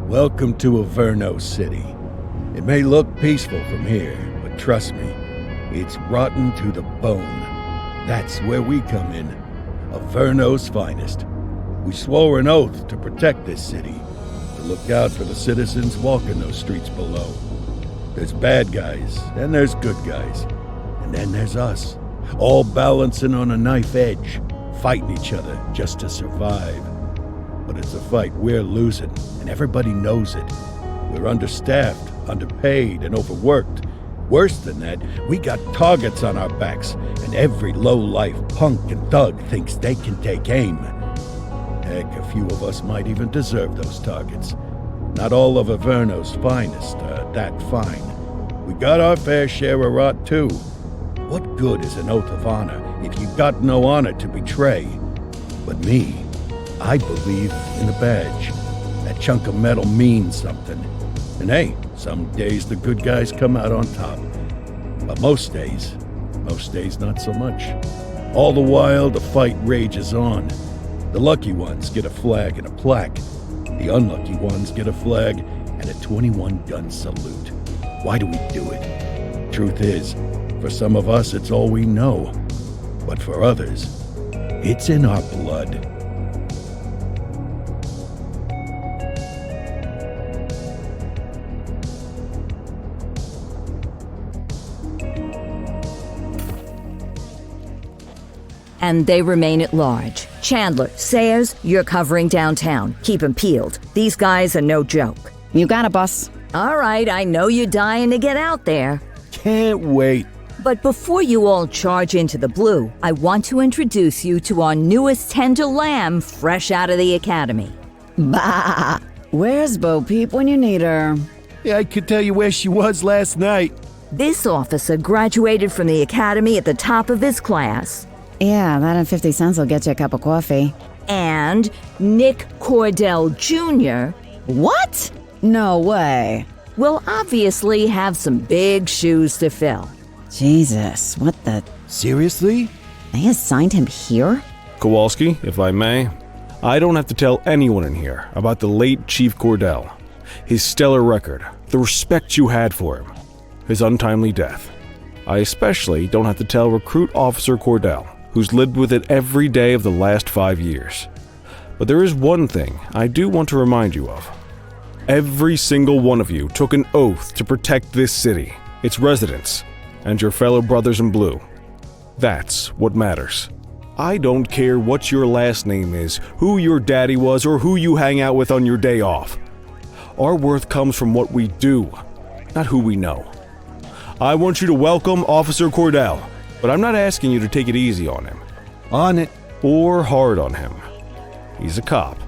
Welcome to Averno City. It may look peaceful from here, but trust me, it's rotten to the bone. That's where we come in. Averno's finest. We swore an oath to protect this city, to look out for the citizens walking those streets below. There's bad guys, and there's good guys. And then there's us, all balancing on a knife edge, fighting each other just to survive. But it's a fight we're losing, and everybody knows it. We're understaffed, underpaid, and overworked. Worse than that, we got targets on our backs, and every low-life punk and thug thinks they can take aim. Heck, a few of us might even deserve those targets. Not all of Averno's finest are that fine. We got our fair share of rot, too. What good is an oath of honor if you got no honor to betray? But me, I believe in the badge. That chunk of metal means something. And hey, some days the good guys come out on top. But most days not so much. All the while, the fight rages on. The lucky ones get a flag and a plaque. The unlucky ones get a flag and a 21-gun salute. Why do we do it? Truth is, for some of us, it's all we know. But for others, it's in our blood. And they remain at large. Chandler, Sayers, you're covering downtown. Keep 'em peeled. These guys are no joke. You got it, boss. All right, I know you're dying to get out there. Can't wait. But before you all charge into the blue, I want to introduce you to our newest tender lamb fresh out of the academy. Bah! Where's Bo Peep when you need her? Yeah, I could tell you where she was last night. This officer graduated from the academy at the top of his class. Yeah, that and 50 cents will get you a cup of coffee. And Nick Cordell Jr. What? No way. will obviously have some big shoes to fill. Jesus, what the... Seriously? They assigned him here? Kowalski, if I may, I don't have to tell anyone in here about the late Chief Cordell, his stellar record, the respect you had for him, his untimely death. I especially don't have to tell Recruit Officer Cordell, who's lived with it every day of the last 5 years. But there is one thing I do want to remind you of. Every single one of you took an oath to protect this city, its residents, and your fellow brothers in blue. That's what matters. I don't care what your last name is, who your daddy was, or who you hang out with on your day off. Our worth comes from what we do, not who we know. I want you to welcome Officer Cordell, but I'm not asking you to take it easy on him. On it. Or hard on him. He's a cop,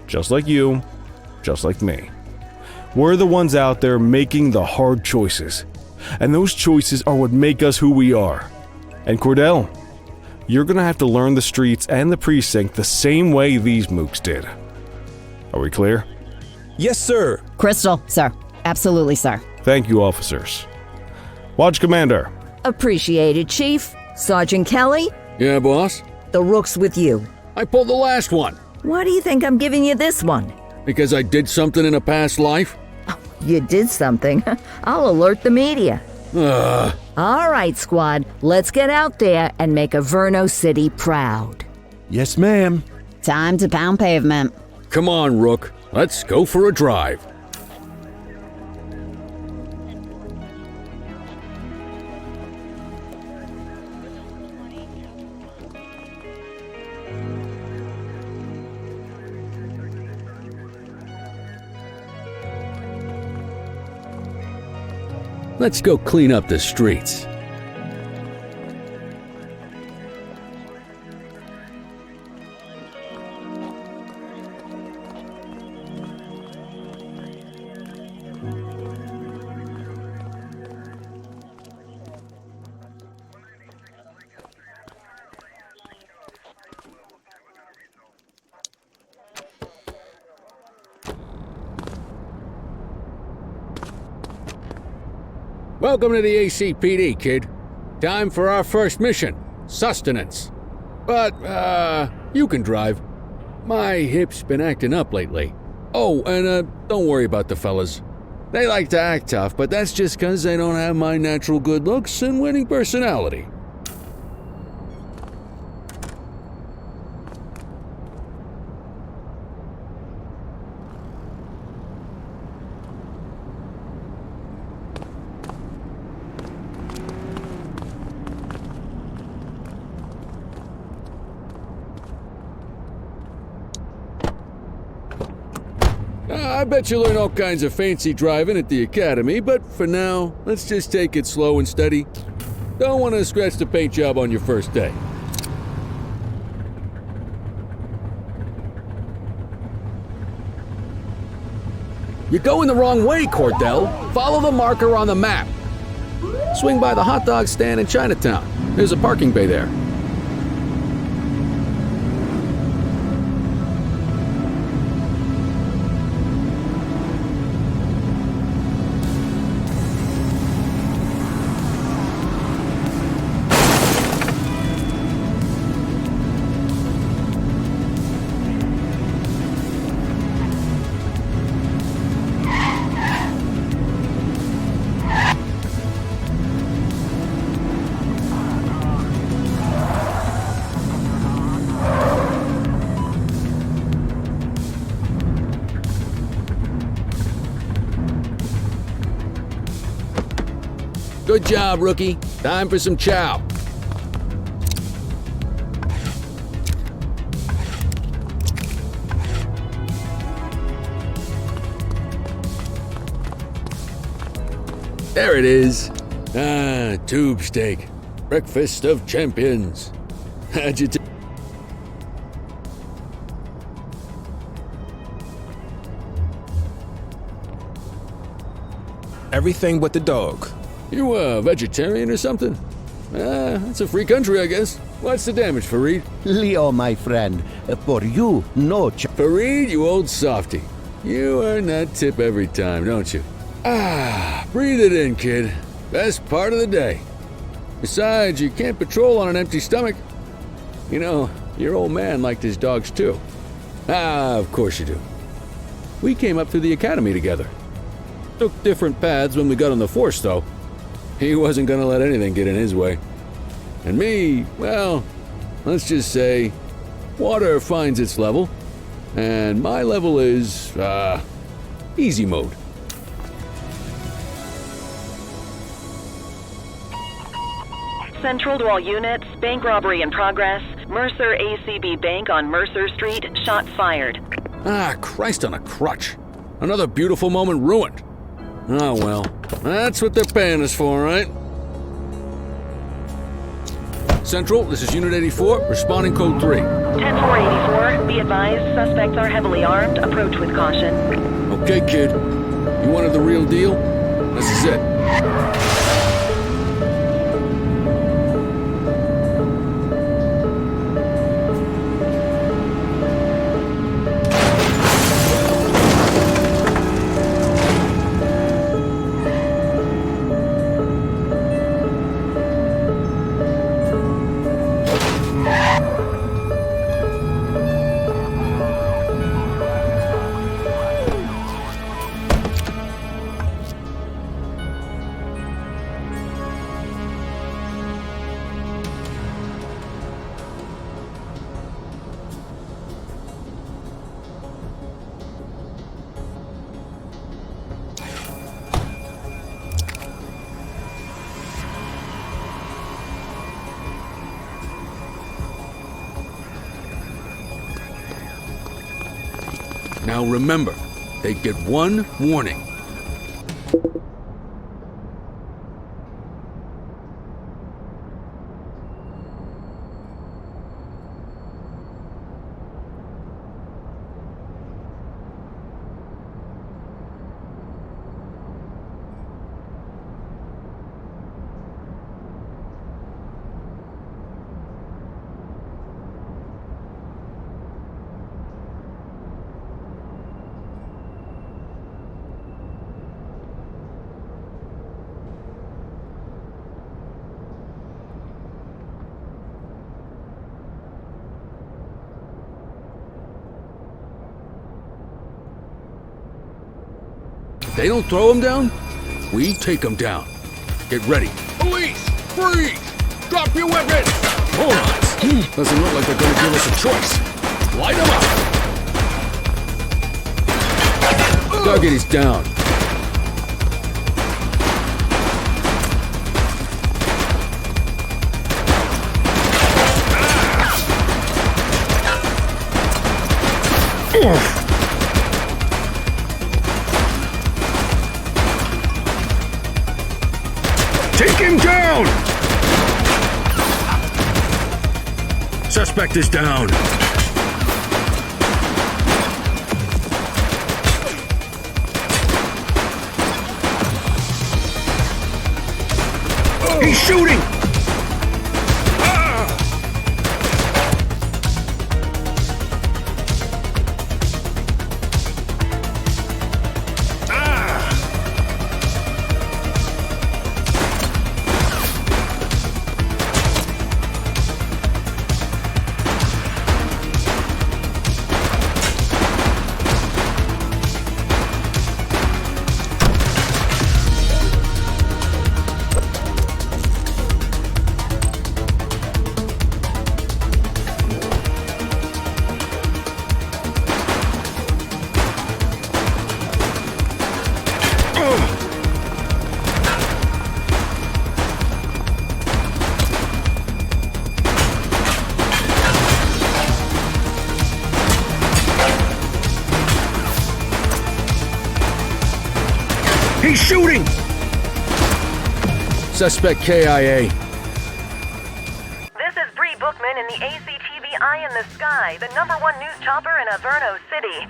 just like you, just like me. We're the ones out there making the hard choices, and those choices are what make us who we are. And Cordell, you're gonna have to learn the streets and the precinct the same way these mooks did. Are we clear? Yes, sir. Crystal, sir. Absolutely, sir. Thank you, officers. Watch Commander. Appreciated, Chief. Sergeant Kelly, Yeah, boss? the rook's with you. I pulled the last one. Why do you think I'm giving you this one? Because I did something in a past life? You did something. I'll alert the media. All right, squad. Let's get out there and make Averno City proud. Yes, ma'am. Time to pound pavement. Come on, Rook. Let's go for a drive. Let's go clean up the streets. Welcome to the ACPD, kid. Time for our first mission, sustenance. But, you can drive. My hip's been acting up lately. Oh, and don't worry about the fellas. They like to act tough, but that's just 'cause they don't have my natural good looks and winning personality. I bet you learn all kinds of fancy driving at the academy, but for now, let's just take it slow and steady. Don't want to scratch the paint job on your first day. You're going the wrong way, Cordell. Follow the marker on the map. Swing by the hot dog stand in Chinatown. There's a parking bay there. Good job, rookie. Time for some chow. There it is. Ah, tube steak. Breakfast of champions. Adjective. Everything but the dog. You a vegetarian or something? It's a free country, I guess. What's the damage, Fareed? Leo, my friend, for you, no Fareed, you old softy. You earn that tip every time, don't you? Ah, breathe it in, kid. Best part of the day. Besides, you can't patrol on an empty stomach. You know, your old man liked his dogs too. Ah, of course you do. We came up through the academy together. Took different paths when we got on the force, though. He wasn't gonna let anything get in his way. And me, well, let's just say, water finds its level, and my level is, easy mode. Central to all units, bank robbery in progress. Mercer ACB Bank on Mercer Street, shots fired. Ah, Christ on a crutch. Another beautiful moment ruined. Oh well, that's what they're paying us for, right? Central, this is Unit 84, responding code 3. 10-484, be advised, suspects are heavily armed, approach with caution. Okay, kid. You wanted the real deal? This is it. Now remember, they get one warning. They don't throw them down, we take them down. Get ready. Police! Freeze! Drop your weapons! Hold on. Doesn't look like they're gonna give us a choice. Light them up! Target is down. Take him down! Suspect is down. He's shooting! He's shooting! Suspect KIA. This is Bree Bookman in the ACTV Eye in the Sky, the #1 news chopper in Averno City.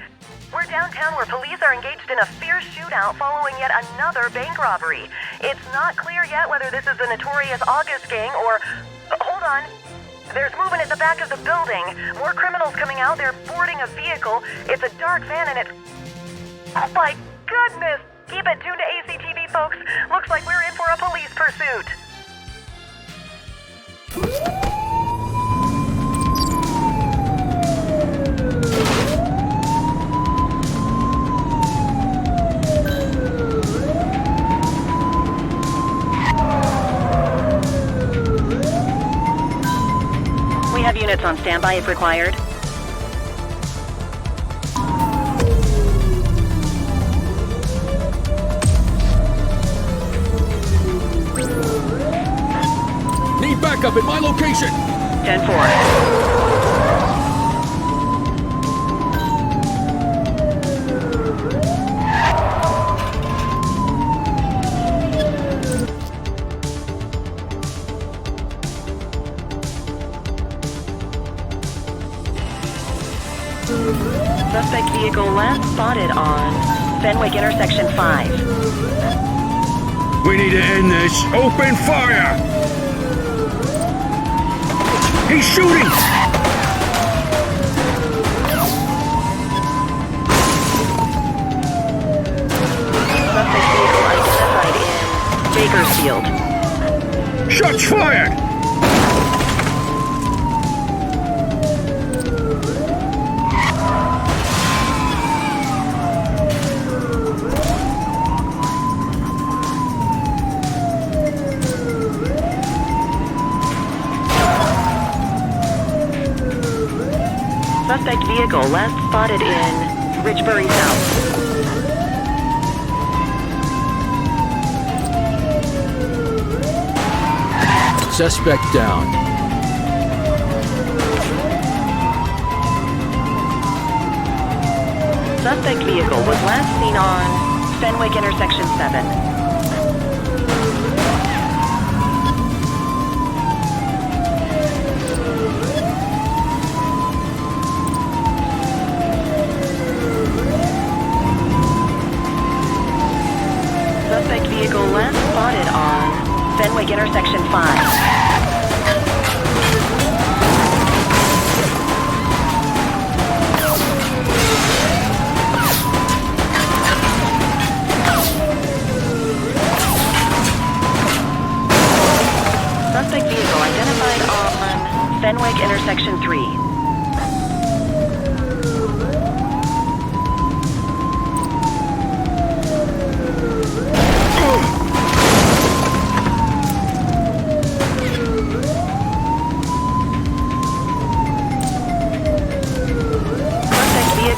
We're downtown where police are engaged in a fierce shootout following yet another bank robbery. It's not clear yet whether this is the notorious August gang or... Hold on. There's movement at the back of the building. More criminals coming out. They're boarding a vehicle. It's a dark van and it's... Oh my goodness! Keep it tuned to ACTV, folks. Looks like we're in for a police pursuit. We have units on standby if required. Need backup at my location. 10-4. Suspect vehicle last spotted on Fenwick intersection 5. We need to end this. Open fire! He's shooting! Suspect vehicle identified in Bakersfield. Shots fired! Suspect vehicle last spotted in Richbury South. Suspect down. Suspect vehicle was last seen on Fenwick intersection 7. Suspect vehicle last spotted on Fenwick intersection 5.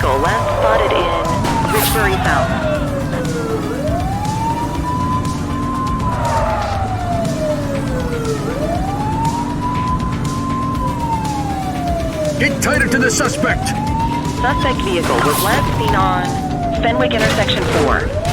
vehicle last spotted in Richbury South. Get tighter to the suspect! Suspect vehicle was last seen on Fenwick Intersection 4.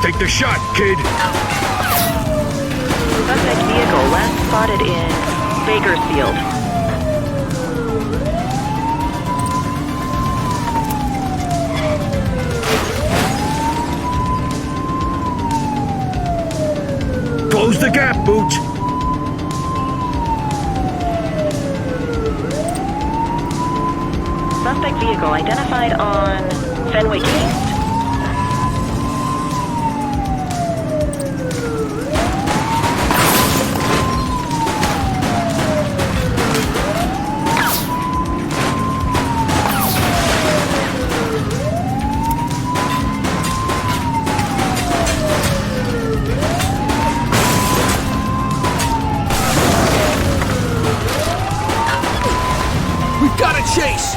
Take the shot, kid! Suspect vehicle last spotted in Bakersfield. Close the gap, Boot! Suspect vehicle identified on Fenwick East. Chase!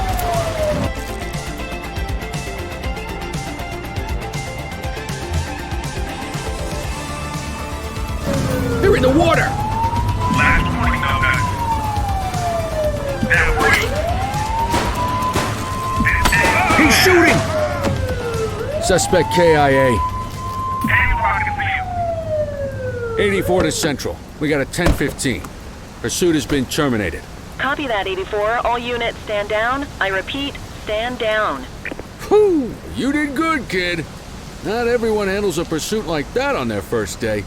They're in the water! Last warning on that. Now wait! He's shooting! Suspect KIA. Any for you. 84 to Central. We got a 10:15. Pursuit has been terminated. Copy that, 84. All units stand down. I repeat, stand down. Whew! You did good, kid. Not everyone handles a pursuit like that on their first day.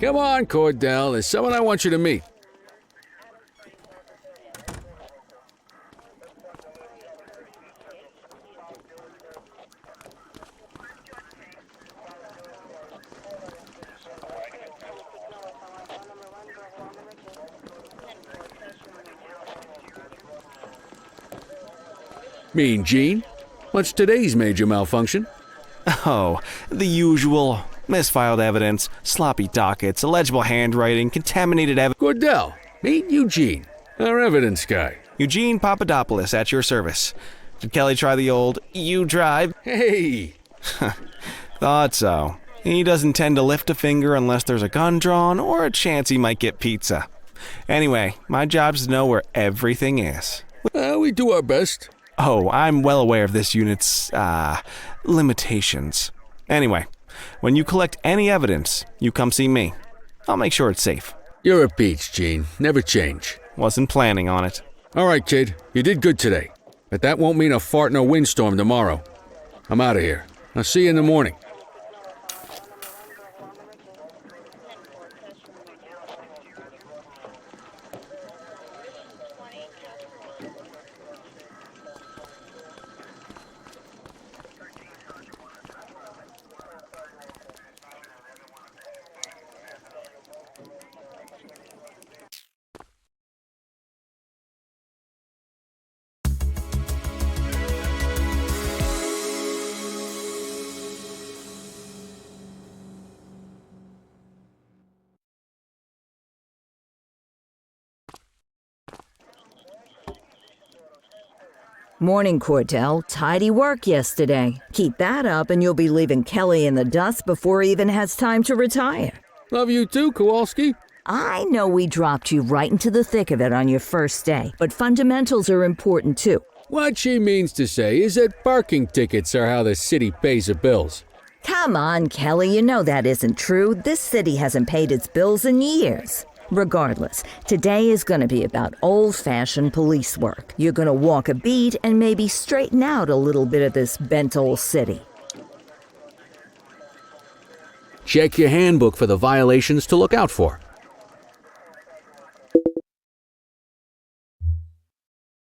Come on, Cordell. There's someone I want you to meet. Mean Gene? What's today's major malfunction? Oh, the usual. Misfiled evidence, sloppy dockets, illegible handwriting, contaminated evidence. Cordell, meet Eugene, our evidence guy. Eugene Papadopoulos at your service. Did Kelly try the old "you drive"? Hey! Thought so. He doesn't tend to lift a finger unless there's a gun drawn or a chance he might get pizza. Anyway, my job's to know where everything is. We do our best. Oh, I'm well aware of this unit's, limitations. Anyway, when you collect any evidence, you come see me. I'll make sure it's safe. You're a peach, Gene. Never change. Wasn't planning on it. All right, kid. You did good today. But that won't mean a fart in a windstorm tomorrow. I'm out of here. I'll see you in the morning. Morning, Cordell. Tidy work yesterday. Keep that up and you'll be leaving Kelly in the dust before he even has time to retire. Love you too, Kowalski. I know we dropped you right into the thick of it on your first day, but fundamentals are important too. What she means to say is that parking tickets are how the city pays the bills. Come on, Kelly, you know that isn't true. This city hasn't paid its bills in years. Regardless, today is going to be about old-fashioned police work. You're going to walk a beat and maybe straighten out a little bit of this bent old city. Check your handbook for the violations to look out for.